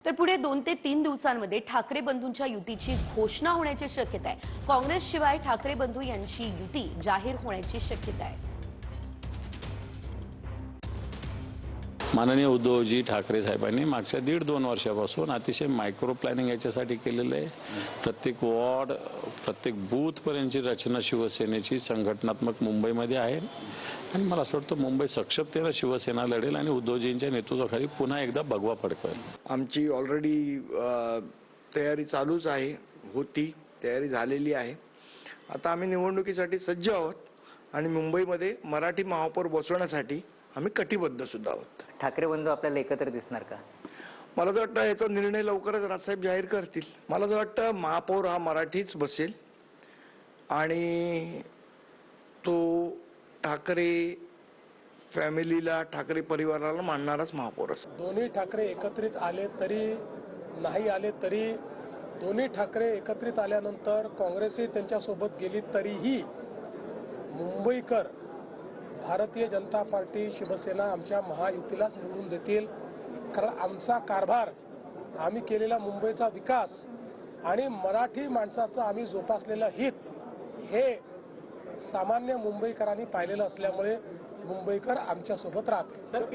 तर पुढे 2 ते 3 दिवसांमध्ये ठाकरे बंधूंच्या युतीची घोषणा होण्याची शक्यता आहे। काँग्रेसशिवाय ठाकरे बंधू यांची युती जाहीर होण्याची शक्यता आहे। माननीय उद्धवजी ठाकरे साहेबांनी मागच्या 1.5-2 वर्षापासून अतिशय मायक्रो प्लॅनिंग याच्यासाठी केलेलं आहे। प्रत्येक वॉर्ड, प्रत्येक बूथपर्यंतची रचना शिवसेनेची संघटनात्मक मुंबईमध्ये आहे आणि मला असं वाटतं मुंबई सक्षमतेने शिवसेना लढेल आणि उद्धवजींच्या नेतृत्वाखाली पुन्हा एकदा भगवा फडकवेल। आमची ऑलरेडी तयारी चालूच आहे, तयारी झालेली आहे। आता आम्ही निवडणुकीसाठी सज्ज आहोत आणि मुंबईमध्ये मराठी महापौर बसवण्यासाठी आम्ही कटिबद्ध सुद्धा आहोत। ठाकरे बंधू आपल्याला एकत्र दिसणार का? मला तर वाटतं याचा निर्णय लवकरच राजसाहेब जाहीर करतील। मला तर वाटतं महापौर हा मराठीच बसेल आणि तो ठाकरे फॅमिलीला, ठाकरे परिवाराला मानणाराच महापौर असेल। दोन्ही ठाकरे एकत्रित आले तरी नाही आले तरी दोन्ही ठाकरे एकत्रित आल्यानंतर काँग्रेसही त्यांच्यासोबत गेली तरीही मुंबईकर भारतीय जनता पार्टी, शिवसेना आमच्या महायुतीलाच निवडून देतील। कारण आमचा कारभार, आम्ही केलेला मुंबईचा विकास आणि मराठी माणसाचं आम्ही जोपासलेलं हित हे सामान्य मुंबईकरांनी पाहिलेलं असल्यामुळे मुंबईकर आमच्यासोबत राहतील।